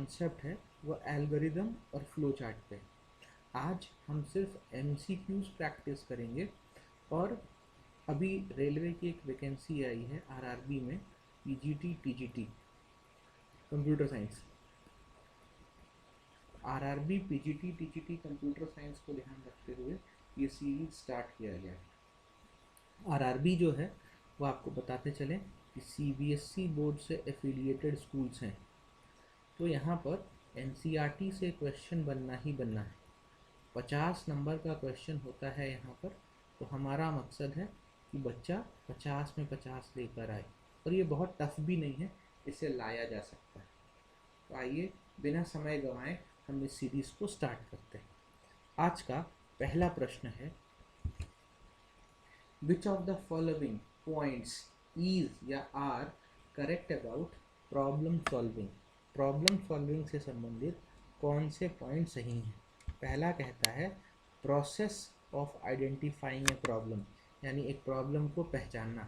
Concept है वो algorithm और फ्लो चार्ट पे। आज हम सिर्फ MCQs प्रैक्टिस करेंगे। और अभी रेलवे की एक वैकेंसी आई है RRB में, PGT TGT computer science. RRB PGT TGT computer science को ध्यान रखते हुए ये सीरीज स्टार्ट किया गया है। RRB जो है वो आपको बताते चलें कि CBSE बोर्ड से एफिलिएटेड स्कूल्स हैं, तो यहाँ पर NCERT से क्वेश्चन बनना ही बनना है। 50 नंबर का क्वेश्चन होता है यहाँ पर। तो हमारा मकसद है कि बच्चा 50 में 50 लेकर आए, और ये बहुत टफ भी नहीं है, इसे लाया जा सकता है। तो आइए बिना समय गंवाए हम इस सीरीज़ को स्टार्ट करते हैं। आज का पहला प्रश्न है, which of the following points is या are correct about problem solving. Problem solving से संबंधित कौन से पॉइंट सही हैं। पहला कहता है process of identifying a problem, यानी एक प्रॉब्लम को पहचानना।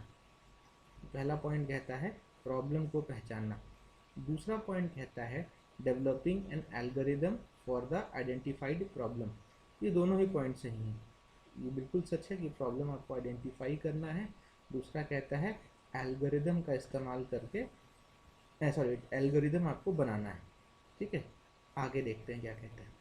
पहला पॉइंट कहता है प्रॉब्लम को पहचानना। दूसरा पॉइंट कहता है developing N algorithm for the identified problem. ये दोनों ही पॉइंट सही हैं। ये बिल्कुल सच है कि प्रॉब्लम आपको आइडेंटिफाई करना है। दूसरा कहता है एल्गोरिदम का इस्तेमाल करके एल्गोरिदम आपको बनाना है। ठीक है, आगे देखते हैं क्या कहते हैं।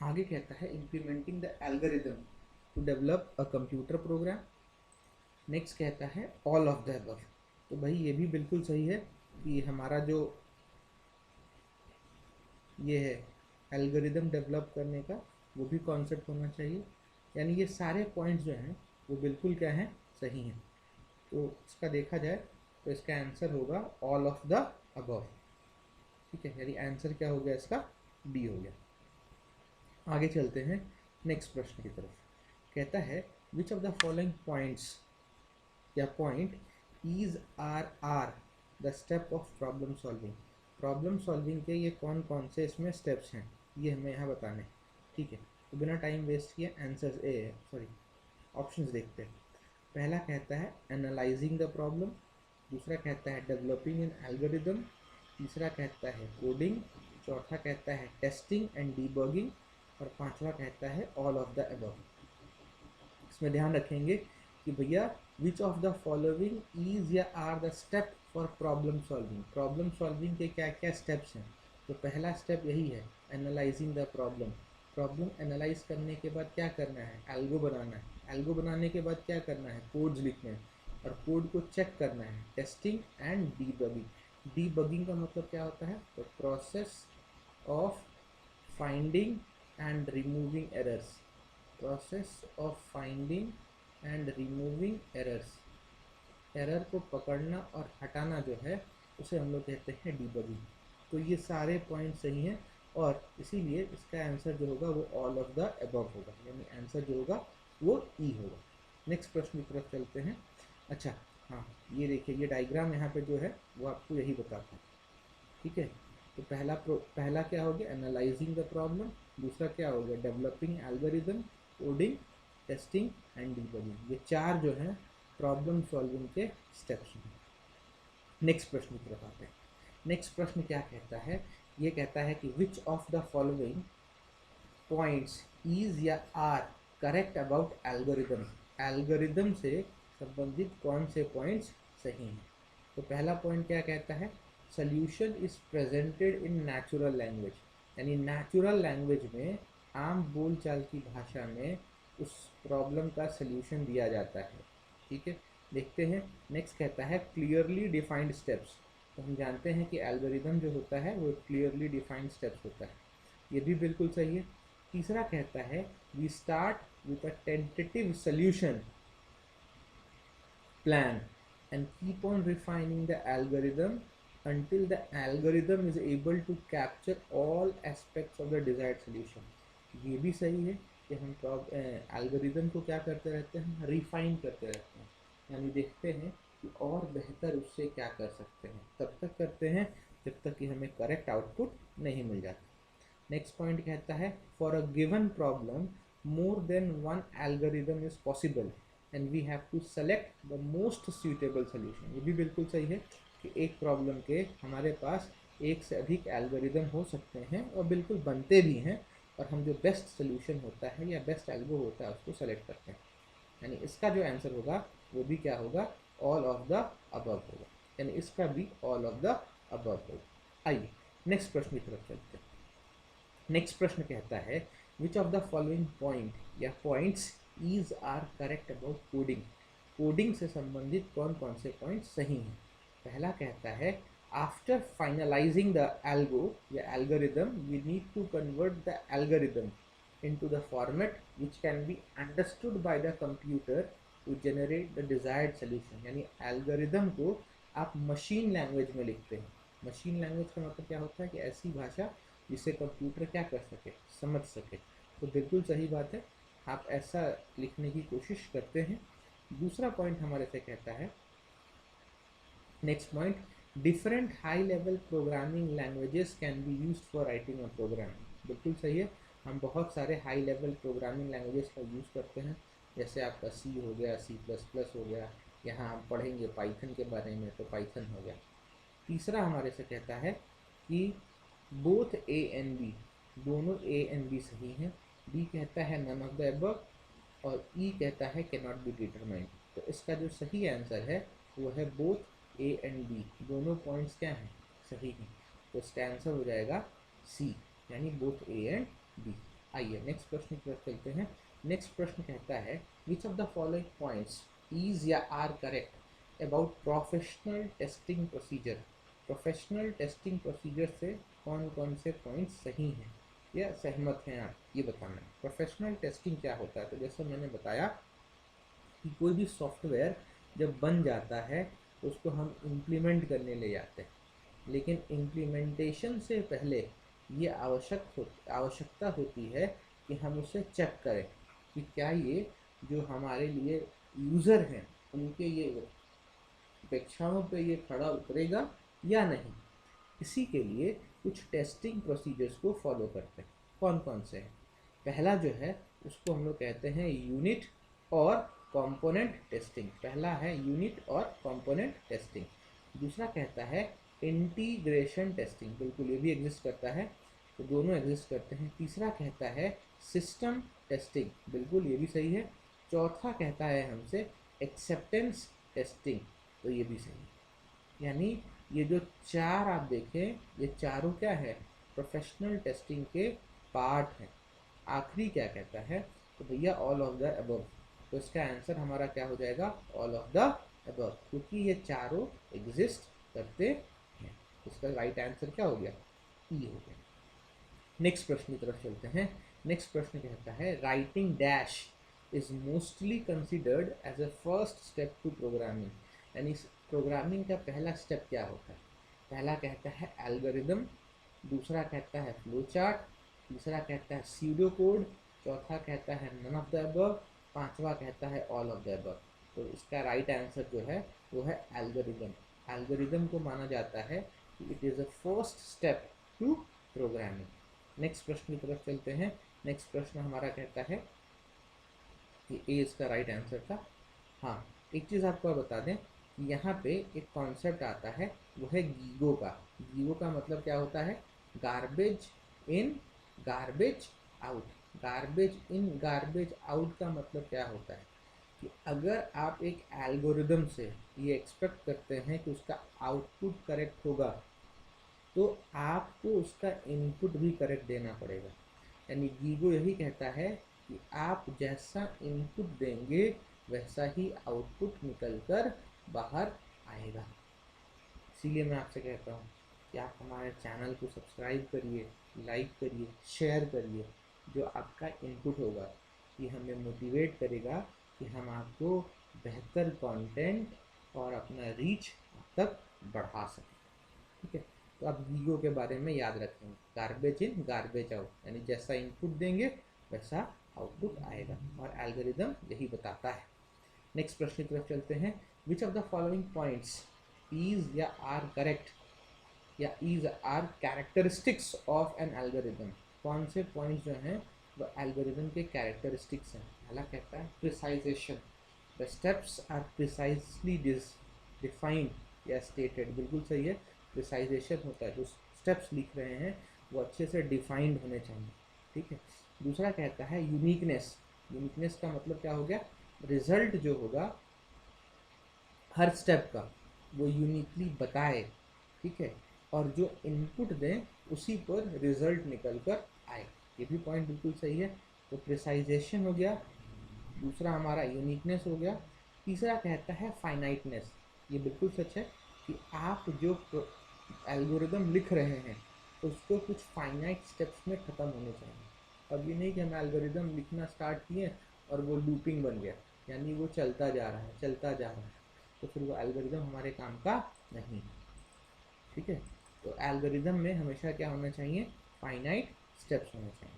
आगे कहता है implementing the algorithm to develop a computer program. Next कहता है ऑल ऑफ द अबव। तो भाई ये भी बिल्कुल सही है कि हमारा जो ये है एल्गोरिदम डेवलप करने का, वो भी कॉन्सेप्ट होना चाहिए। यानी ये सारे पॉइंट्स जो हैं वो बिल्कुल क्या हैं, सही हैं। तो इसका देखा जाए तो इसका आंसर होगा ऑल ऑफ द अबव। ठीक है, यानी आंसर क्या हो गया इसका, डी हो गया। आगे चलते हैं नेक्स्ट प्रश्न की तरफ। कहता है which of the following points या point is are the step of problem solving. Problem solving के ये कौन कौन से इसमें स्टेप्स हैं, ये हमें यहाँ बताने। ठीक है, तो बिना टाइम वेस्ट किए आंसर ऑप्शंस देखते हैं। पहला कहता है एनालाइजिंग द प्रॉब्लम। दूसरा कहता है डेवलपिंग एन एल्गोरिदम। तीसरा कहता है कोडिंग। चौथा कहता है टेस्टिंग एंड डीबगिंग। और पांचवा कहता है ऑल ऑफ द अबव। इसमें ध्यान रखेंगे कि भैया which of the following is या are the step for problem solving. Problem solving के क्या क्या स्टेप्स हैं। तो पहला स्टेप यही है analysing the problem. Problem analyse करने के बाद क्या करना है, एल्गो बनाना है। एल्गो बनाने के बाद क्या करना है, कोड्स लिखने हैं और कोड को चेक करना है। Testing and debugging. डीबगिंग का मतलब क्या होता है, तो process of finding and removing errors. Process of finding and removing errors. Error को पकड़ना और हटाना जो है उसे हम लोग कहते हैं डीबगिंग। तो ये सारे पॉइंट सही हैं और इसीलिए इसका आंसर जो होगा वो ऑल ऑफ द अबव होगा, यानी आंसर जो होगा वो ई होगा। नेक्स्ट प्रश्न की तरफ चलते हैं। अच्छा हाँ, ये देखिए ये डायग्राम यहाँ पे जो है वो आपको यही बताता है। ठीक है, तो पहला क्या हो गया, एनालाइजिंग द प्रॉब्लम। दूसरा क्या हो गया, developing algorithm, coding, testing and debugging. ये चार जो हैं प्रॉब्लम सॉल्विंग के स्टेप्स हैं। नेक्स्ट प्रश्न की तरफ आते हैं। नेक्स्ट प्रश्न क्या कहता है, ये कहता है कि which of the following points is या are correct about algorithm. Algorithm से संबंधित कौन से पॉइंट्स सही हैं। तो पहला पॉइंट क्या कहता है, solution is presented in natural language. यानी नेचुरल लैंग्वेज में, आम बोलचाल की भाषा में उस प्रॉब्लम का सल्यूशन दिया जाता है। ठीक है, देखते हैं। नेक्स्ट कहता है क्लियरली डिफाइंड स्टेप्स। तो हम जानते हैं कि एल्गोरिदम जो होता है वो क्लियरली डिफाइंड स्टेप्स होता है, ये भी बिल्कुल सही है। तीसरा कहता है we start with a tentative solution plan and keep on refining the algorithm until the algorithm is able to capture all aspects of the desired solution। ये भी सही है कि हम एल्गोरिदम को क्या करते रहते हैं, रिफाइन करते रहते हैं, यानी देखते हैं कि और बेहतर उससे क्या कर सकते हैं। तब तक करते हैं जब तक कि हमें करेक्ट आउटपुट नहीं मिल जाता। नेक्स्ट पॉइंट कहता है for a given problem more than one algorithm is possible and we have to select the most suitable solution। ये भी बिल्कुल सही है कि एक प्रॉब्लम के हमारे पास एक से अधिक एल्गोरिदम हो सकते हैं और बिल्कुल बनते भी हैं, और हम जो बेस्ट सोल्यूशन होता है या बेस्ट एल्गो होता है उसको सेलेक्ट करते हैं। यानी इसका जो आंसर होगा वो भी क्या होगा, ऑल ऑफ द अबव होगा, यानी इसका भी ऑल ऑफ द अबव होगा। आइए नेक्स्ट प्रश्न की तरफ चलते हैं। नेक्स्ट प्रश्न कहता है which of the following point या points is are correct about coding. Coding से संबंधित कौन कौन से पॉइंट सही हैं। पहला कहता है आफ्टर फाइनलाइजिंग द एल्गो या algorithm we need to convert the algorithm into the format which can be understood by the computer to generate the desired solution। यानी एल्गोरिदम को आप मशीन लैंग्वेज में लिखते हैं। मशीन लैंग्वेज का मतलब क्या होता है कि ऐसी भाषा जिसे कंप्यूटर क्या कर सके, समझ सके। तो बिल्कुल सही बात है, आप ऐसा लिखने की कोशिश करते हैं। दूसरा पॉइंट हमारे से कहता है, next point, different high level programming languages can be used for writing a program. बिल्कुल सही है, हम बहुत सारे हाई लेवल प्रोग्रामिंग लैंग्वेजेस का यूज़ करते हैं, जैसे आपका सी हो गया, C++ हो गया, यहाँ हम पढ़ेंगे पाइथन के बारे में तो पाइथन हो गया। तीसरा हमारे से कहता है कि बोथ ए एंड बी, दोनों ए एंड बी सही हैं। बी कहता है नन ऑफ द अबव और ई कहता है कैन नॉट बी डिटरमाइंड। तो इसका जो सही आंसर है वो है बोथ ए एंड बी, दोनों पॉइंट्स क्या हैं, सही हैं। तो इसका आंसर हो जाएगा सी, यानी बोथ ए एंड बी। आइए नेक्स्ट प्रश्न की तरफ चलते हैं। नेक्स्ट प्रश्न कहता है which of the following points is या are correct about professional testing procedure. Professional testing procedure से कौन कौन से पॉइंट्स सही हैं या सहमत हैं आप, ये बताना है। प्रोफेशनल टेस्टिंग क्या होता है, तो जैसे मैंने बताया कि कोई भी सॉफ्टवेयर जब बन जाता है तो उसको हम इम्प्लीमेंट करने ले जाते हैं, लेकिन इम्प्लीमेंटेशन से पहले ये आवश्यकता होती है कि हम उसे चेक करें कि क्या ये जो हमारे लिए यूज़र हैं उनके ये अपेक्षाओं पे ये खड़ा उतरेगा या नहीं। इसी के लिए कुछ टेस्टिंग प्रोसीजर्स को फॉलो करते हैं। कौन कौन से हैं? पहला जो है उसको हम लोग कहते हैं यूनिट और कंपोनेंट टेस्टिंग। पहला है यूनिट और कंपोनेंट टेस्टिंग। दूसरा कहता है इंटीग्रेशन टेस्टिंग, बिल्कुल ये भी एग्जिस्ट करता है, तो दोनों एग्जिस्ट करते हैं। तीसरा कहता है सिस्टम टेस्टिंग, बिल्कुल ये भी सही है। चौथा कहता है हमसे एक्सेप्टेंस टेस्टिंग, तो ये भी सही है। यानी ये जो चार आप देखें, ये चारों क्या है, प्रोफेशनल टेस्टिंग के पार्ट हैं। आखिरी क्या कहता है, तो भैया ऑल ऑफ द अबव। तो इसका आंसर हमारा क्या हो जाएगा, ऑल ऑफ द अबव, क्योंकि ये चारों एग्जिस्ट करते हैं। इसका राइट आंसर क्या हो गया, ई हो गया। नेक्स्ट प्रश्न की तरफ चलते हैं। नेक्स्ट प्रश्न कहता है writing dash is mostly considered as a first step to programming. यानी प्रोग्रामिंग का पहला स्टेप क्या होता है। पहला कहता है एल्गोरिदम, दूसरा कहता है फ्लो चार्ट, तीसरा कहता है सीडो कोड, चौथा कहता है नन ऑफ द अबव, पांचवा कहता है ऑल ऑफ द अबव। तो इसका राइट आंसर जो है वो है एल्गोरिदम। एल्गोरिदम को माना जाता है कि it is a first step to programming. Next प्रश्न की तरफ चलते हैं। नेक्स्ट प्रश्न हमारा कहता है कि ए इसका राइट आंसर था। हाँ, एक चीज़ आपको बता दें कि यहाँ पे एक कॉन्सेप्ट आता है, वो है गीगो का। गीगो का मतलब क्या होता है, garbage in garbage out. Garbage in garbage out का मतलब क्या होता है कि अगर आप एक एल्गोरिदम से ये एक्सपेक्ट करते हैं कि उसका आउटपुट करेक्ट होगा, तो आपको उसका इनपुट भी करेक्ट देना पड़ेगा। यानी गीगो यही कहता है कि आप जैसा इनपुट देंगे वैसा ही आउटपुट निकल कर बाहर आएगा। इसीलिए मैं आपसे कहता हूँ कि आप हमारे चैनल को सब्सक्राइब करिए, लाइक करिए, शेयर करिए। जो आपका इनपुट होगा ये हमें मोटिवेट करेगा कि हम आपको बेहतर कंटेंट और अपना रीच तक बढ़ा सकें। ठीक है, तो आप गीगो के बारे में याद रखेंगे, गार्बेज इन गार्बेज आउट, यानी जैसा इनपुट देंगे वैसा आउटपुट आएगा, और एल्गोरिदम यही बताता है। नेक्स्ट प्रश्न की तरफ चलते हैं। Which of the following points is या आर करेक्ट या is are characteristics of an algorithm. कौन से पॉइंट्स जो हैं वो एल्गोरिदम के कैरेक्टरिस्टिक्स हैं। पहला कहता है precisation, the steps are precisely defined या स्टेटेड, बिल्कुल सही है। प्रिसाइजेशन होता है, जो स्टेप्स लिख रहे हैं वो अच्छे से डिफाइंड होने चाहिए, ठीक है। दूसरा कहता है यूनिकनेस, यूनिकनेस का मतलब क्या हो गया, रिजल्ट जो होगा हर स्टेप का वो यूनिकली बताए, ठीक है, और जो इनपुट दें उसी पर रिजल्ट निकल कर आए, ये भी पॉइंट बिल्कुल सही है। तो प्रिसाइजेशन हो गया, दूसरा हमारा यूनिकनेस हो गया, तीसरा कहता है फाइनाइटनेस। ये बिल्कुल सच है कि आप जो एल्गोरिदम लिख रहे हैं उसको कुछ फाइनाइट स्टेप्स में ख़त्म होने चाहिए। अब ये नहीं कि हम एल्गोरिदम लिखना स्टार्ट किए और वो लूपिंग बन गया, यानी वो चलता जा रहा है चलता जा रहा है, तो फिर वो एल्गोरिदम हमारे काम का नहीं, ठीक है। तो एल्गोरिदम में हमेशा क्या होना चाहिए, फाइनाइट स्टेप्स होने चाहिए।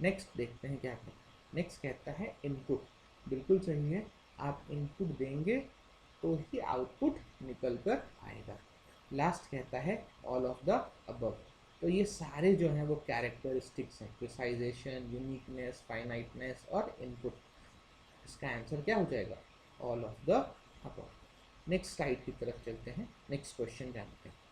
नेक्स्ट देखते हैं क्या कहता है। नेक्स्ट कहता है इनपुट, बिल्कुल सही है, आप इनपुट देंगे तो ही आउटपुट निकल कर आएगा। लास्ट कहता है ऑल ऑफ द अबव, तो ये सारे जो हैं वो कैरेक्टरिस्टिक्स हैं, प्रिसाइजेशन, यूनिकनेस, फाइनाइटनेस और इनपुट। इसका आंसर क्या हो जाएगा, all of the above. Next slide की तरफ चलते हैं, नेक्स्ट क्वेश्चन जानते हैं।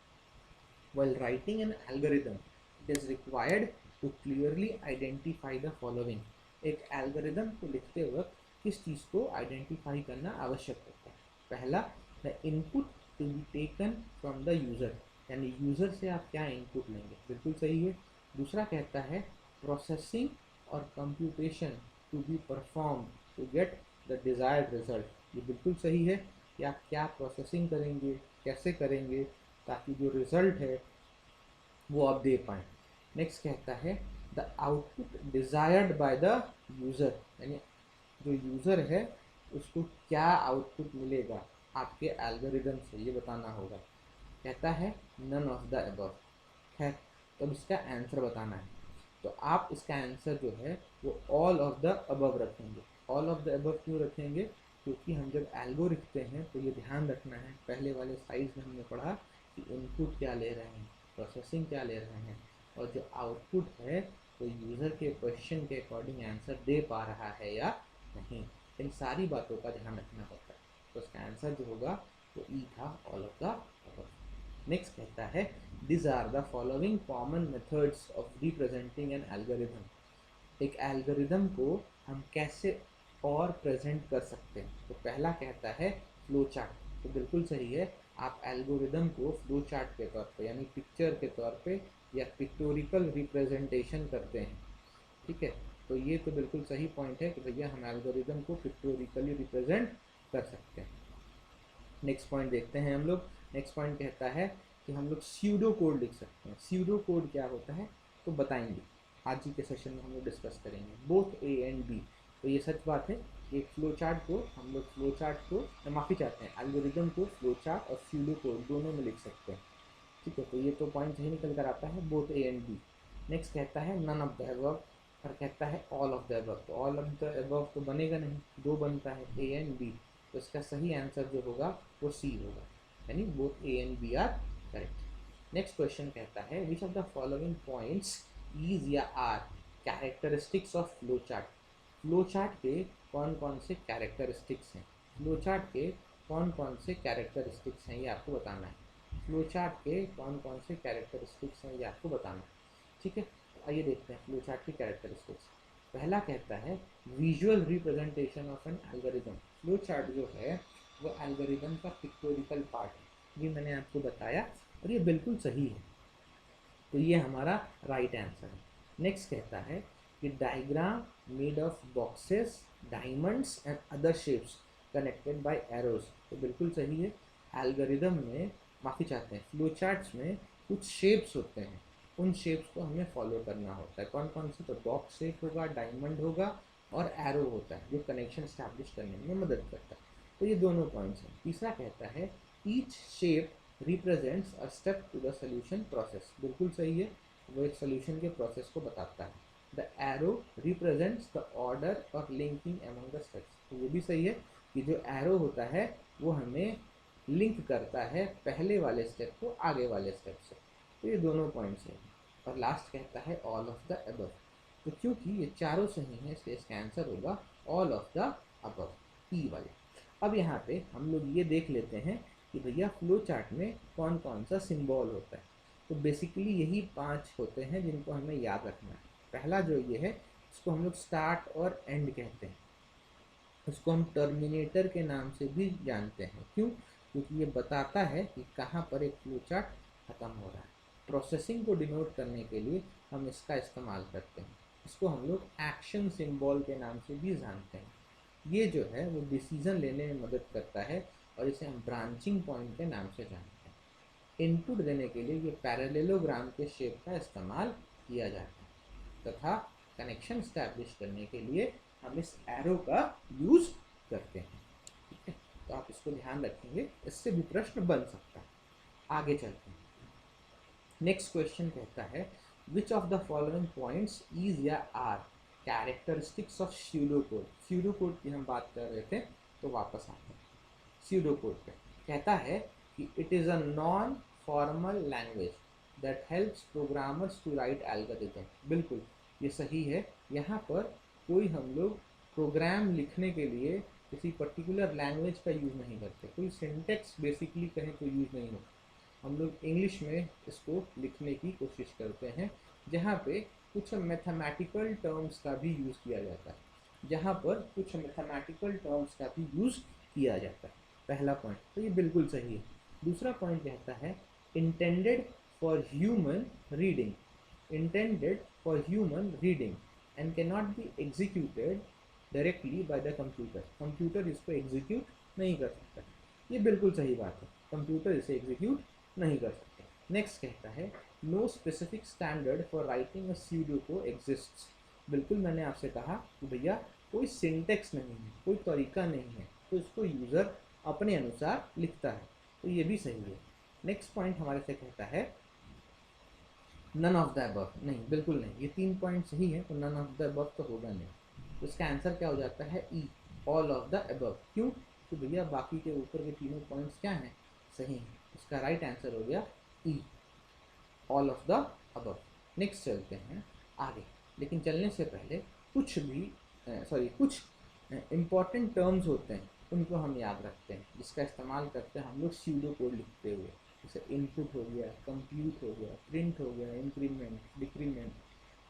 While writing an algorithm, it is required to clearly identify the following. एक एल्गोरिदम को लिखते वक्त किस चीज़ को आइडेंटिफाई करना आवश्यक होता है। पहला, the input to be taken from the user, यानी यूज़र से आप क्या इनपुट लेंगे, बिल्कुल सही है। दूसरा कहता है प्रोसेसिंग और computation to be perform to get the desired result, ये बिल्कुल सही है कि आप क्या प्रोसेसिंग करेंगे, कैसे करेंगे, ताकि जो रिज़ल्ट है वो आप दे पाएँ। नेक्स्ट कहता है the output desired by the user, यानी जो यूज़र है उसको क्या आउटपुट मिलेगा आपके एल्गोरिदम से, ये बताना होगा। कहता है नन ऑफ द अबव है, तो इसका आंसर बताना है। तो आप इसका आंसर जो है वो ऑल ऑफ द अबव रखेंगे। ऑल ऑफ द अबव क्यों रखेंगे, क्योंकि हम जब एल्गो लिखते हैं तो ये ध्यान रखना है, पहले वाले स्लाइड्स में हमने पढ़ा कि इनपुट क्या ले रहे हैं, प्रोसेसिंग क्या ले रहे हैं, और जो आउटपुट है तो यूज़र के क्वेश्चन के अकॉर्डिंग आंसर दे पा रहा है या नहीं, इन सारी बातों का ध्यान रखना पड़ता है। तो इसका आंसर जो होगा वो ई था, all of the above. Next कहता है this are the following common methods of representing an algorithm. एक एल्गोरिदम को हम कैसे और प्रेजेंट कर सकते हैं। तो पहला कहता है फ्लो चार्ट, तो बिल्कुल सही है, आप एल्गोरिदम को फ्लो चार्ट के तौर पे यानी पिक्चर के तौर पे या पिक्टोरिकल रिप्रेजेंटेशन करते हैं, ठीक है। तो ये तो बिल्कुल सही पॉइंट है कि भैया हम एल्गोरिदम को पिक्टोरिकली रिप्रेजेंट कर सकते हैं। नेक्स्ट पॉइंट देखते हैं हम लोग। नेक्स्ट पॉइंट कहता है कि हम लोग स्यूडो कोड लिख सकते हैं। स्यूडो कोड क्या होता है तो बताएंगे, आज ही के सेशन में हम लोग डिस्कस करेंगे, बोथ ए एंड बी। तो ये सच बात है, एक फ्लो चार्ट को हम लोग फ्लो चार्ट को माफ़ी चाहते हैं एल्गोरिदम को फ्लो चार्ट और स्यूडो कोड दोनों में लिख सकते हैं, ठीक है। तो ये तो पॉइंट सही निकल कर आता है, both A and B. Next कहता है नन ऑफ द अबव, और कहता है ऑल ऑफ द अबव, तो ऑल ऑफ द अबव तो बनेगा नहीं, दो बनता है ए एंड बी, तो इसका सही आंसर जो होगा वो सी होगा, यानी both A and B are correct. Next question कहता है which of the following points is या are characteristics of flow chart. Flow chart के कौन कौन से कैरेक्टरिस्टिक्स हैं, फ्लो चार्ट के कौन कौन से कैरेक्टरिस्टिक्स हैं ये आपको बताना है। फ्लो चार्ट के कौन कौन से कैरेक्टरिस्टिक्स हैं ये आपको बताना है, ठीक है। आइए देखते हैं फ्लो चार्ट की कैरेक्टरिस्टिक्स। पहला कहता है visual representation of an algorithm. Flow chart जो है वो एल्गोरिदम का पिक्टोरिकल पार्ट है, ये मैंने आपको बताया और ये बिल्कुल सही है, तो ये हमारा राइट आंसर है। नेक्स्ट कहता है कि diagram made of boxes, diamonds and other shapes connected by arrows, तो बिल्कुल सही है। एल्गोरिदम में माफ़ी चाहते हैं फ्लो चार्ट्स में कुछ शेप्स होते हैं, उन शेप्स को हमें फॉलो करना होता है। कौन कौन से, तो बॉक्स शेप होगा, डायमंड होगा और एरो होता है जो कनेक्शन स्टैब्लिश करने में मदद करता है। तो ये दोनों पॉइंट्स हैं। तीसरा कहता है each shape represents a step to the solution process, बिल्कुल सही है, वो एक सोल्यूशन के प्रोसेस को बताता है। The arrow represents the order और लिंकिंग अमंग द स्टेप्स, तो ये भी सही है कि जो एरो होता है वो हमें लिंक करता है पहले वाले स्टेप को आगे वाले स्टेप से, तो ये दोनों पॉइंट्स हैं। और लास्ट कहता है ऑल ऑफ द अबव, तो क्योंकि ये चारों सही हैं इसलिए इसका आंसर होगा ऑल ऑफ द अबव, ई वाले। अब यहाँ पे हम लोग ये देख लेते हैं कि भैया फ्लो चार्ट में कौन कौन सा सिंबल होता है। तो बेसिकली यही 5 होते हैं जिनको हमें याद रखना है। पहला जो ये है इसको हम लोग स्टार्ट और एंड कहते हैं, उसको हम टर्मिनेटर के नाम से भी जानते हैं। क्यों? क्योंकि ये बताता है कि कहाँ पर एक फ्लो चार्ट ख़त्म हो रहा है। प्रोसेसिंग को डिनोट करने के लिए हम इसका इस्तेमाल करते हैं। इसको हम लोग एक्शन सिंबल के नाम से भी जानते हैं। ये जो है वो डिसीजन लेने में मदद करता है और इसे हम ब्रांचिंग पॉइंट के नाम से जानते हैं। इनपुट देने के लिए ये पैरेललोग्राम के शेप का इस्तेमाल किया जाता है तथा कनेक्शन स्टैब्लिश करने के लिए हम इस एरो का यूज़ करते हैं। ठीक है, तो आप इसको ध्यान रखेंगे, इससे भी प्रश्न बन सकता है। आगे चलते हैं। नेक्स्ट क्वेश्चन कहता है which of the following points is या are characteristics of pseudocode. Pseudocode की हम बात कर रहे थे तो वापस आते हैं स्यूडोकोड पे। कहता है कि it is a non formal language that helps programmers to write algorithm. बिल्कुल ये सही है। यहाँ पर कोई हम लोग प्रोग्राम लिखने के लिए किसी पर्टिकुलर लैंग्वेज का यूज़ नहीं करते, कोई सिंटेक्स बेसिकली कहें तो यूज़ नहीं होता। हम लोग इंग्लिश में इसको लिखने की कोशिश करते हैं, जहाँ पे कुछ मैथमेटिकल टर्म्स का भी यूज़ किया जाता है, जहाँ पर कुछ मैथमेटिकल टर्म्स का भी यूज़ किया जाता है। पहला पॉइंट तो ये बिल्कुल सही है। दूसरा पॉइंट कहता है intended for human reading, intended for human reading and can not be executed directly by the computer. Computer इसको एग्जीक्यूट नहीं कर सकता। ये बिल्कुल सही बात है, कंप्यूटर इसे एग्जीक्यूट नहीं कर सकते। नेक्स्ट कहता है no specific standard for writing a pseudocode exists. बिल्कुल मैंने आपसे कहा कि भैया कोई सिंटेक्स नहीं है, कोई तरीका नहीं है, तो इसको यूज़र अपने अनुसार लिखता है, तो ये भी सही है। नेक्स्ट पॉइंट हमारे से कहता है नन ऑफ द अबव। नहीं, बिल्कुल नहीं, ये 3 पॉइंट सही है तो नन ऑफ द अबव तो होगा नहीं। तो इसका आंसर क्या हो जाता है ई, ऑल ऑफ द अबव। क्यों? तो भैया बाकी के ऊपर के तीनों पॉइंट्स क्या हैं? सही है। इसका राइट आंसर हो गया E, all of the above. Next चलते हैं आगे, लेकिन चलने से पहले कुछ इम्पॉर्टेंट टर्म्स होते हैं उनको हम याद रखते हैं, जिसका इस्तेमाल करते हैं हम लोग स्यूडो कोड लिखते हुए। जैसे इनपुट हो गया, कंप्यूट हो गया, प्रिंट हो गया, increment, decrement,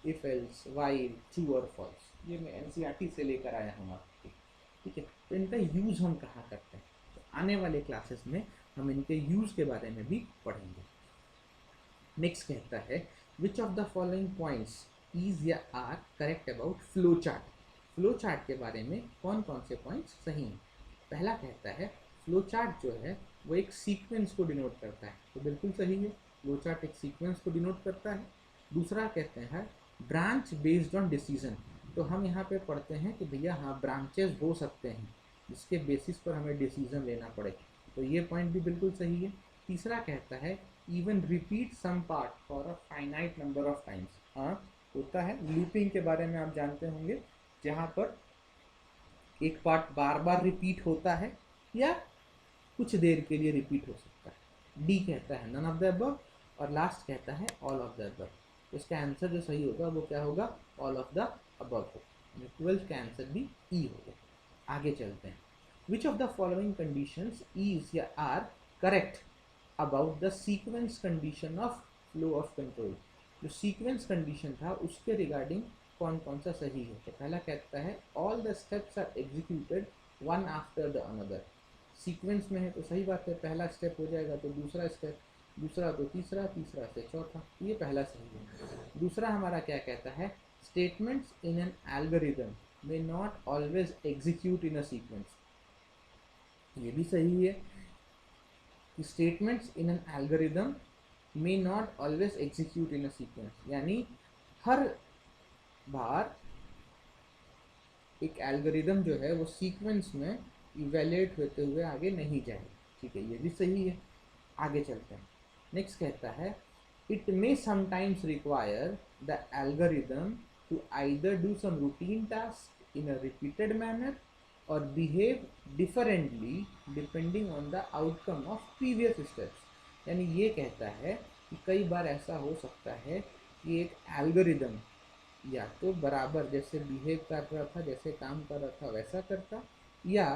if else, while, true और फॉल्स। ये मैं एनसीईआरटी से लेकर आया हूँ आपके। ठीक है, तो इनका यूज़ हम कहाँ करते हैं, तो आने वाले क्लासेस में हम इनके यूज़ के बारे में भी पढ़ेंगे। नेक्स्ट कहता है which of the following points is या are correct about flow chart. Flow chart के बारे में कौन कौन से पॉइंट्स सही हैं? पहला कहता है फ्लो चार्ट जो है वो एक सीक्वेंस को डिनोट करता है, तो बिल्कुल सही है, फ्लो चार्ट एक सीक्वेंस को डिनोट करता है। दूसरा कहते हैं ब्रांच बेस्ड ऑन डिसीजन, तो हम यहाँ पे पढ़ते हैं कि भैया हाँ ब्रांचेस हो सकते हैं जिसके बेसिस पर हमें डिसीजन लेना पड़े, तो ये पॉइंट भी बिल्कुल सही है। तीसरा कहता है even repeat some part for a finite number of times. हाँ होता है, लूपिंग के बारे में आप जानते होंगे, जहाँ पर एक पार्ट बार बार रिपीट होता है या कुछ देर के लिए रिपीट हो सकता है। डी कहता है नन ऑफ द अबव और लास्ट कहता है ऑल ऑफ द अबव। तो इसका आंसर जो सही होगा वो क्या होगा? ऑल ऑफ द अबव होगा। 12th का आंसर भी ई होगा। आगे चलते हैं। Which of the following conditions is या are correct about the sequence condition of flow of control. जो सीक्वेंस कंडीशन था उसके रिगार्डिंग कौन कौन सा सही है? तो पहला कहता है all the steps are executed one after the another. Sequence में है तो सही बात है, पहला स्टेप हो जाएगा तो दूसरा स्टेप, दूसरा तो तीसरा, तीसरा से चौथा, ये पहला सही है। दूसरा हमारा क्या कहता है statements in an algorithm may not always execute in a sequence. ये भी सही है कि statements in an algorithm may not always execute in a sequence, यानी हर बार एक एल्गोरिदम जो है वो सीक्वेंस में इवेल्युएट होते हुए आगे नहीं जाए। ठीक है, ये भी सही है। आगे चलते हैं। नेक्स्ट कहता है it may sometimes require the algorithm to either do some routine task in a repeated manner और behave differently depending on the outcome of previous steps. यानी ये कहता है कि कई बार ऐसा हो सकता है कि एक एल्गोरिदम या तो बराबर जैसे बिहेव कर रहा था, जैसे काम कर रहा था वैसा करता, या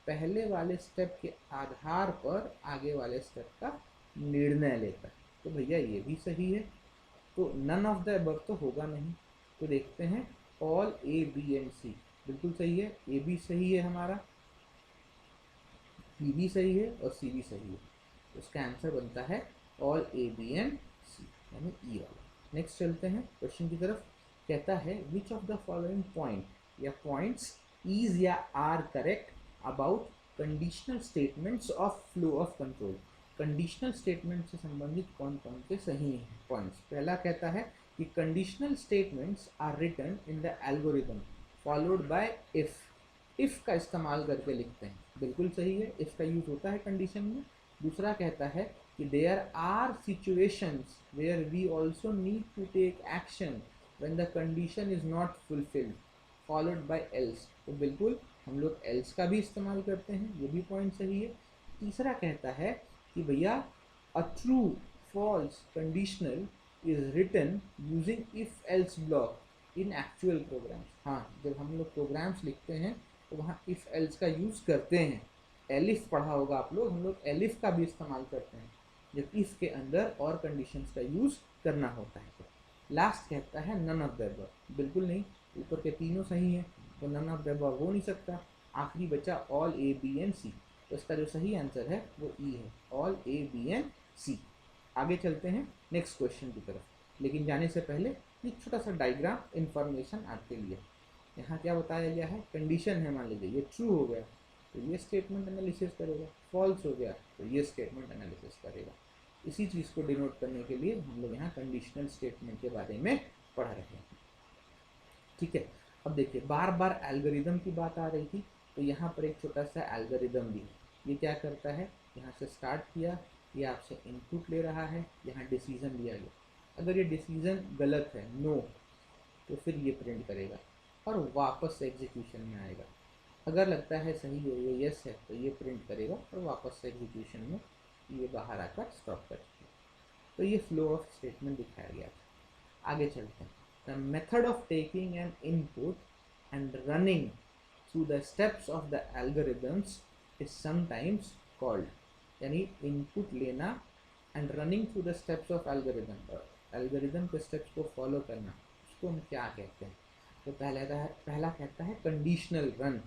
पहले वाले स्टेप के आधार पर आगे वाले स्टेप का निर्णय लेता। तो भैया ये भी सही है, तो नन ऑफ द अबव तो होगा नहीं। तो देखते हैं ऑल ए बी एंड सी, बिल्कुल सही है, ए भी सही है हमारा, बी भी सही है और सी भी सही है। तो इसका आंसर बनता है ऑल ए बी एंड सी, यानी ई वाला। नेक्स्ट चलते हैं क्वेश्चन की तरफ। कहता है which of the following point या पॉइंट्स इज या are correct about conditional statements of flow of control. Conditional statement से संबंधित कौन कौन से सही हैं पॉइंट्स। पहला कहता है कि conditional statements are written in the algorithm followed by if का इस्तेमाल करके लिखते हैं, बिल्कुल सही है, इफ का यूज होता है कंडीशन में। दूसरा कहता है कि there are situations where we also need to take action when the condition is not fulfilled followed by else. तो बिल्कुल हम लोग एल्स का भी इस्तेमाल करते हैं, ये भी पॉइंट सही है। तीसरा कहता है कि भैया a true false conditional is written using if else block in actual programs. हाँ, जब हम लोग प्रोग्राम्स लिखते हैं तो वहाँ इफ़ एल्स का यूज़ करते हैं। एलिफ पढ़ा होगा आप लोग, हम लोग एलिफ का भी इस्तेमाल करते हैं जब इफ़ के अंदर और कंडीशंस का यूज़ करना होता है। तो लास्ट कहता है नन ऑफ द अबव, बिल्कुल नहीं, ऊपर के तीनों सही हैं तो नन ऑफ द अबव हो नहीं सकता। आखिरी बचा ऑल ए बी एंड सी, तो इसका जो सही आंसर है वो ई है, ऑल ए बी एंड सी। आगे चलते हैं नेक्स्ट क्वेश्चन की तरफ, लेकिन जाने से पहले एक छोटा सा डायग्राम इन्फॉर्मेशन आपके लिए। यहाँ क्या बताया गया है, कंडीशन है, मान लीजिए ये ट्रू हो गया तो ये स्टेटमेंट एनालिसिस करेगा, फॉल्स हो गया तो ये स्टेटमेंट एनालिसिस करेगा। इसी चीज़ को डिनोट करने के लिए हम लोग यहाँ कंडीशनल स्टेटमेंट के बारे में पढ़ रहे हैं। ठीक है, अब देखिए बार बार एल्गोरिदम की बात आ रही थी, तो यहाँ पर एक छोटा सा एल्गोरिदम भी है। ये क्या करता है, यहाँ से स्टार्ट किया, ये आपसे इनपुट ले रहा है, यहाँ डिसीजन लिया गया, अगर ये डिसीजन गलत है नो तो फिर ये प्रिंट करेगा और वापस से एग्जीक्यूशन में आएगा। अगर लगता है सही है, ये यस है, तो ये प्रिंट करेगा और वापस से एग्जीक्यूशन में ये बाहर आकर स्टॉप कर देगा। तो ये फ्लो ऑफ स्टेटमेंट दिखाया गया था। आगे चलते हैं। The method of taking an input and running through the steps of the algorithms is sometimes called, यानी इनपुट लेना and running through the steps of algorithm, algorithm के स्टेप्स को फॉलो करना, उसको हम क्या कहते हैं। तो पहला कहता है कंडीशनल रन,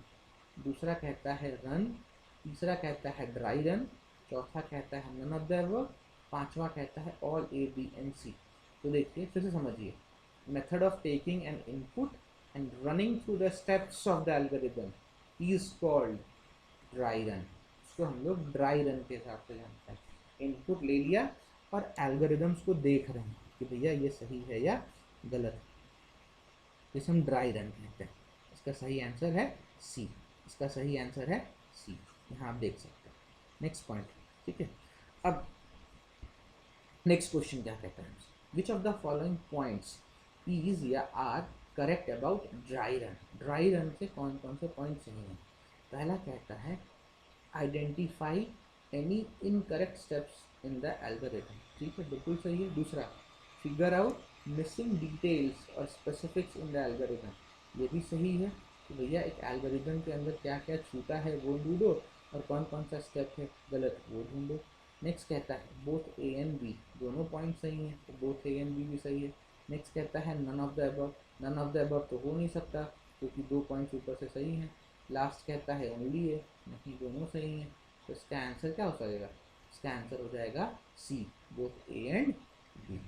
दूसरा कहता है रन, तीसरा कहता है ड्राई रन, चौथा कहता है नन ऑफ द अबव, पांचवा कहता है ऑल ए बी एंड सी। तो देखिए फिर से समझिए, method of taking an input and running through the steps of the algorithm is called dry run. उसको हम लोग ड्राई रन के हिसाब से जानते हैं। इनपुट ले लिया और एल्गोरिदम्स को देख रहे हैं कि भैया ये सही है या गलत है, जिसे हम ड्राई रन कहते हैं। इसका सही आंसर है सी, इसका सही आंसर है सी, यहाँ आप देख सकते हैं। नेक्स्ट पॉइंट, ठीक है। अब नेक्स्ट क्वेश्चन क्या कहता है, which of the following points is या are correct about dry run. Dry run से कौन कौन से पॉइंट्स सही हैं। पहला कहता है identify any incorrect steps in the algorithm, ठीक है, बिल्कुल सही है। दूसरा फिगर आउट मिसिंग डिटेल्स और स्पेसिफिक्स इन द एल्गोरिथम, ये भी सही है। तो भैया एक एल्गोरिथम के अंदर क्या क्या छूटा है वो ढूंढो और कौन कौन सा स्टेप है गलत वो ढूंढो। नेक्स्ट कहता है बोथ ए एंड बी, दोनों पॉइंट सही हैं, तो बोथ ए एंड बी भी सही है। नेक्स्ट कहता है none of the above, none of the above तो हो नहीं सकता क्योंकि दो पॉइंट्स ऊपर से सही हैं। लास्ट कहता है ओनली ए, नहीं दोनों सही हैं। तो इसका आंसर क्या हो जाएगा, इसका आंसर हो जाएगा सी, बोथ ए एंड बी,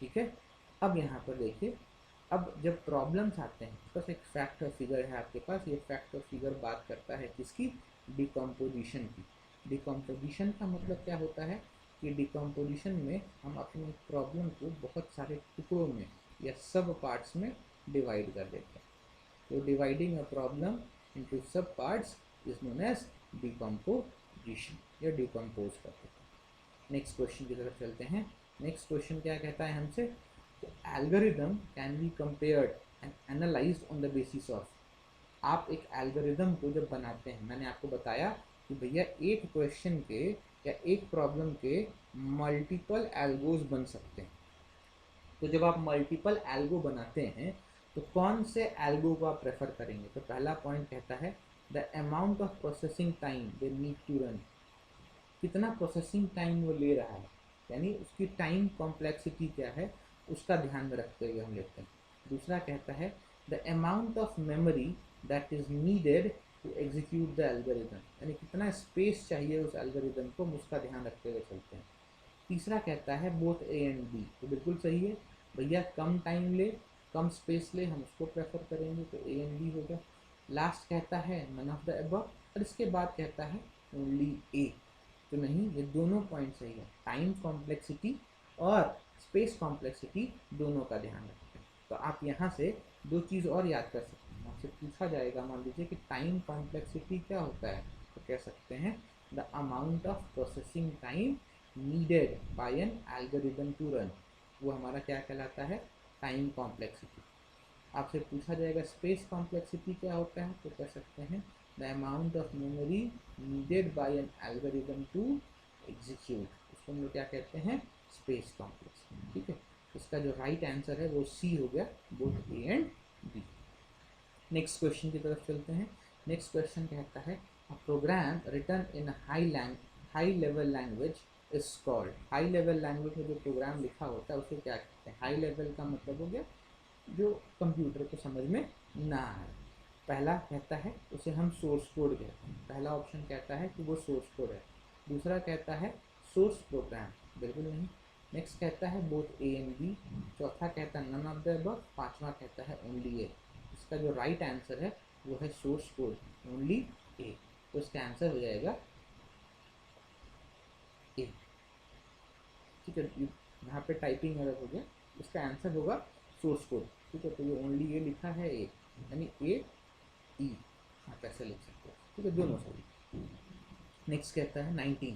ठीक है। अब यहाँ पर देखिए, अब जब प्रॉब्लम्स आते हैं बस एक फैक्ट और फिगर है आपके पास, ये फैक्ट और फिगर बात करता है किसकी, डिकम्पोजिशन की। डिकम्पोजिशन का मतलब क्या होता है कि डिकम्पोजिशन में हम अपने प्रॉब्लम को बहुत सारे टुकड़ों में या सब पार्ट्स में डिवाइड कर देते हैं। तो dividing a problem into sub parts is known as decomposition या डिकम्पोज करते हैं। नेक्स्ट क्वेश्चन की तरफ चलते हैं। नेक्स्ट क्वेश्चन क्या कहता है हमसे, algorithm can be compared and analysed on the basis of. आप एक एल्गोरिदम को जब बनाते हैं, मैंने आपको बताया कि भैया एक क्वेश्चन के या एक प्रॉब्लम के मल्टीपल एल्गोज बन सकते हैं। तो जब आप मल्टीपल एल्गो बनाते हैं तो कौन से एल्गो को आप प्रेफर करेंगे? तो पहला पॉइंट कहता है the amount of processing time they need to run, कितना प्रोसेसिंग टाइम वो ले रहा है, यानी उसकी टाइम कॉम्प्लेक्सिटी क्या है उसका ध्यान में रखते हुए हम लेते हैं। दूसरा कहता है the amount of memory that is needed to execute the algorithm, यानी कितना स्पेस चाहिए उस एल्गोरिदम को, उसका ध्यान रखते हुए चलते हैं। तीसरा कहता है बोथ ए एंड बी, तो बिल्कुल सही है भैया, कम टाइम ले कम स्पेस ले, हम उसको प्रेफर करेंगे, तो ए एंड बी होगा। लास्ट कहता है नन ऑफ द अबव, और इसके बाद कहता है ओनली ए, तो नहीं, ये दोनों पॉइंट सही है, टाइम कॉम्प्लेक्सिटी और स्पेस कॉम्प्लेक्सिटी दोनों का ध्यान रखते हैं। तो आप यहाँ से दो चीज़ और याद कर सकते हैं, आपसे पूछा जाएगा मान लीजिए कि टाइम कॉम्प्लेक्सिटी क्या होता है, तो कह सकते हैं the amount of processing time needed by an algorithm to run, वो हमारा क्या कहलाता है, टाइम कॉम्प्लेक्सिटी। आपसे पूछा जाएगा स्पेस कॉम्प्लेक्सिटी क्या होता है, तो कह सकते हैं the amount of memory needed by an algorithm to execute, उसको हम लोग क्या कहते हैं, स्पेस कॉम्प्लेक्सिटी। ठीक है, इसका जो राइट आंसर है वो सी हो गया, both A and B. Next question की तरफ चलते हैं। नेक्स्ट क्वेश्चन कहता है a program written in high level language is called, high level language में जो प्रोग्राम लिखा होता है उसको क्या कहते हैं? हाई लेवल का मतलब हो गया जो कंप्यूटर को समझ में ना आए। पहला कहता है उसे हम सोर्स कोड कहते हैं, पहला ऑप्शन कहता है कि वो सोर्स कोड है। दूसरा कहता है सोर्स प्रोग्राम, बिल्कुल नहीं। नेक्स्ट कहता है बोथ ए एंड बी। चौथा कहता है नन ऑफ द अबव। पांचवा कहता है ओनली ए। इसका जो राइट आंसर है वो है सोर्स कोड, ओनली ए, तो इसका आंसर हो जाएगा ए। ठीक है, यहाँ पे टाइपिंग एरर हो गया, इसका आंसर होगा सोर्स कोड। ठीक है, तो ये ओनली ए लिखा है ए, यानी ए ई, आप ऐसे लिख सकते हो। ठीक है, दोनों सही। नेक्स्ट कहता है 19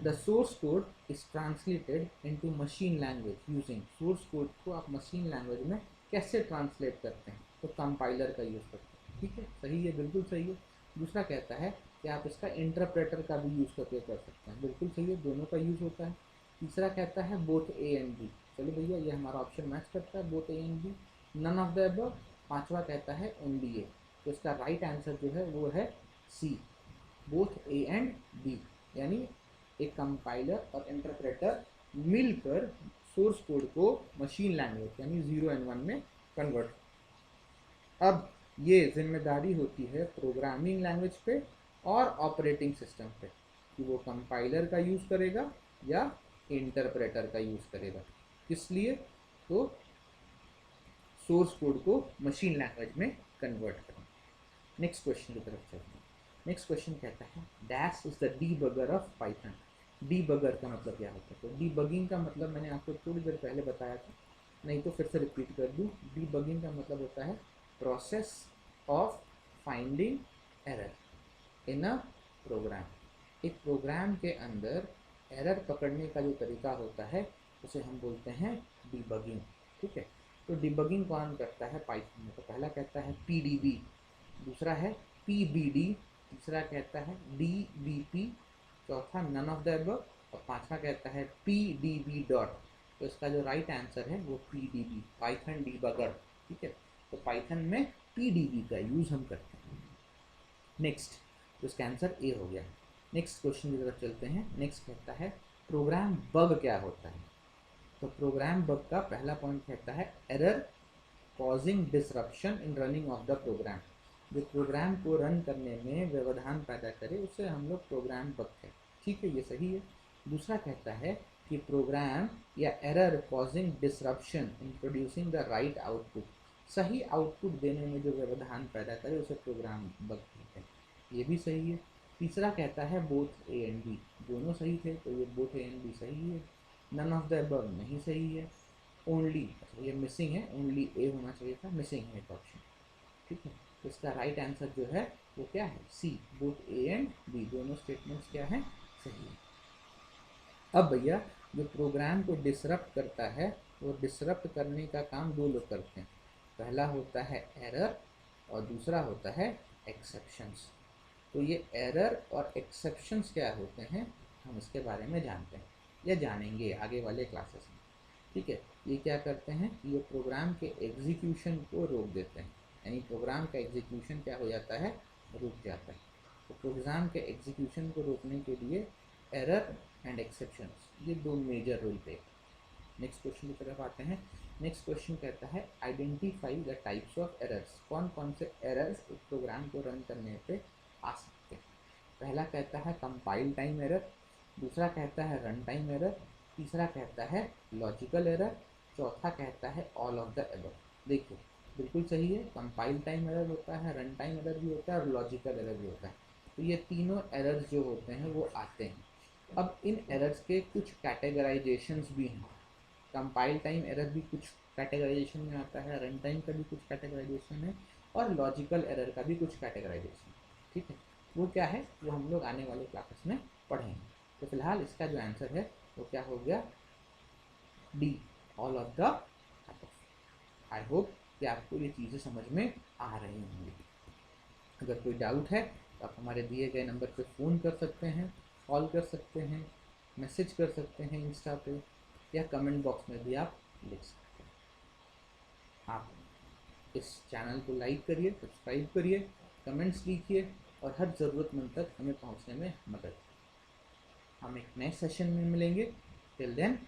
the source code is translated into machine language using, source code को आप मशीन लैंग्वेज में कैसे ट्रांसलेट करते हैं? तो कंपाइलर का यूज़ करते हैं। ठीक है, सही है, बिल्कुल सही है। दूसरा कहता है कि आप इसका इंटरप्रेटर का भी यूज़ करके कर सकते हैं, बिल्कुल सही है, दोनों का यूज़ होता है। तीसरा कहता है बोथ ए एंड बी, चलो भैया ये हमारा ऑप्शन मैच करता है, both A and B. None of the above. पांचवा कहता है ओनली ए, तो इसका राइट आंसर जो है वो है सी, बोथ ए एंड बी, यानी एक कंपाइलर और इंटरप्रेटर मिलकर सोर्स कोड को मशीन लैंग्वेज यानी 0 and 1 में कन्वर्ट। अब ये जिम्मेदारी होती है प्रोग्रामिंग लैंग्वेज पे और ऑपरेटिंग सिस्टम पे कि वो कंपाइलर का यूज़ करेगा या इंटरप्रेटर का यूज़ करेगा, किस लिए? तो सोर्स कोड को मशीन लैंग्वेज में कन्वर्ट करना। नेक्स्ट क्वेश्चन की तरफ चलते हैं। नेक्स्ट क्वेश्चन कहता है dash is the debugger of Python. Debugger का मतलब क्या होता है? तो डीबगिंग का मतलब मैंने आपको थोड़ी देर पहले बताया था, नहीं तो फिर से रिपीट कर दूँ। डीबगिंग का मतलब होता है process of finding error in a program. एक प्रोग्राम के अंदर एरर पकड़ने का जो तरीका होता है उसे हम बोलते हैं डीबगिंग। ठीक है, तो डीबगिंग कौन करता है पाइथन में? तो पहला कहता है पीडीबी, दूसरा है पीबीडी, तीसरा कहता है डीबीपी, चौथा नन ऑफ द अबव, और पांचवा कहता है पीडीबी डॉट। तो इसका जो राइट आंसर है वो पीडीबी, पाइथन डीबगर। ठीक है, तो पाइथन में पीडीबी का यूज़ हम करते हैं। नेक्स्ट, तो इसका आंसर ए हो गया। नेक्स्ट क्वेश्चन की तरफ चलते हैं। नेक्स्ट कहता है प्रोग्राम बग क्या होता है? तो प्रोग्राम बग का पहला पॉइंट कहता है error causing disruption in running of the program, जो प्रोग्राम को रन करने में व्यवधान पैदा करे उसे हम लोग प्रोग्राम बग कहते हैं। ठीक है, ये सही है। दूसरा कहता है कि प्रोग्राम या error causing disruption in producing the right output, सही आउटपुट देने में जो व्यवधान पैदा करे उसे प्रोग्राम बग कहते हैं, ये भी सही है। तीसरा कहता है बोथ ए एंड बी, दोनों सही थे, तो ये बोथ ए एंड बी सही है। नन ऑफ द अबव नहीं सही है। ओनली, अच्छा ये मिसिंग है, ओनली ए होना चाहिए था, मिसिंग है एक ऑप्शन। ठीक है, तो इसका राइट आंसर जो है वो क्या है? सी, बोथ ए एंड बी, दोनों स्टेटमेंट्स क्या हैं? सही है। अब भैया जो प्रोग्राम को डिसरप्ट करता है वो डिसरप्ट करने का काम दो लोग करते हैं, पहला होता है एरर और दूसरा होता है एक्सेप्शंस। तो ये एरर और एक्सेप्शंस क्या होते हैं हम इसके बारे में जानते हैं या जानेंगे आगे वाले क्लासेस में। ठीक है। ये क्या करते हैं, ये प्रोग्राम के एग्जीक्यूशन को रोक देते हैं, यानी प्रोग्राम का एग्जीक्यूशन क्या हो जाता है, रुक जाता है। तो प्रोग्राम के एग्जीक्यूशन को रोकने के लिए एरर एंड एक्सेप्शंस, ये दो major role play. Next question की तरफ आते हैं। नेक्स्ट क्वेश्चन कहता है identify the types of errors, कौन कौन से एरर्स एक प्रोग्राम को रन करने पे आ सकते हैं। पहला कहता है कंपाइल टाइम एरर, दूसरा कहता है रन टाइम एरर, तीसरा कहता है लॉजिकल एरर, चौथा कहता है ऑल ऑफ द एरर। देखिए बिल्कुल सही है, कंपाइल टाइम एरर होता है, रन टाइम एरर भी होता है और लॉजिकल एरर भी होता है। तो ये तीनों एरर्स जो होते हैं वो आते हैं। अब इन एरर्स के कुछ कैटेगराइजेशंस भी हैं। कंपाइल टाइम एरर भी कुछ कैटेगराइजेशन में आता है, रन टाइम का भी कुछ कैटेगराइजेशन है और लॉजिकल एरर का भी कुछ कैटेगराइजेशन। ठीक है, वो क्या है वो हम लोग आने वाले क्लासेस में पढ़ेंगे। तो फिलहाल इसका जो आंसर है वो क्या हो गया, D, all of the above. I hope कि आपको ये चीज़ें समझ में आ रही होंगी। अगर कोई डाउट है तो आप हमारे दिए गए नंबर पे फ़ोन कर सकते हैं, कॉल कर सकते हैं, मैसेज कर सकते हैं इंस्टा पे, या कमेंट बॉक्स में भी आप लिख सकते हैं। आप इस चैनल को लाइक करिए, सब्सक्राइब करिए, कमेंट्स लिखिए और हर ज़रूरतमंद तक हमें पहुंचने में मदद। हम एक नए सेशन में मिलेंगे। Till then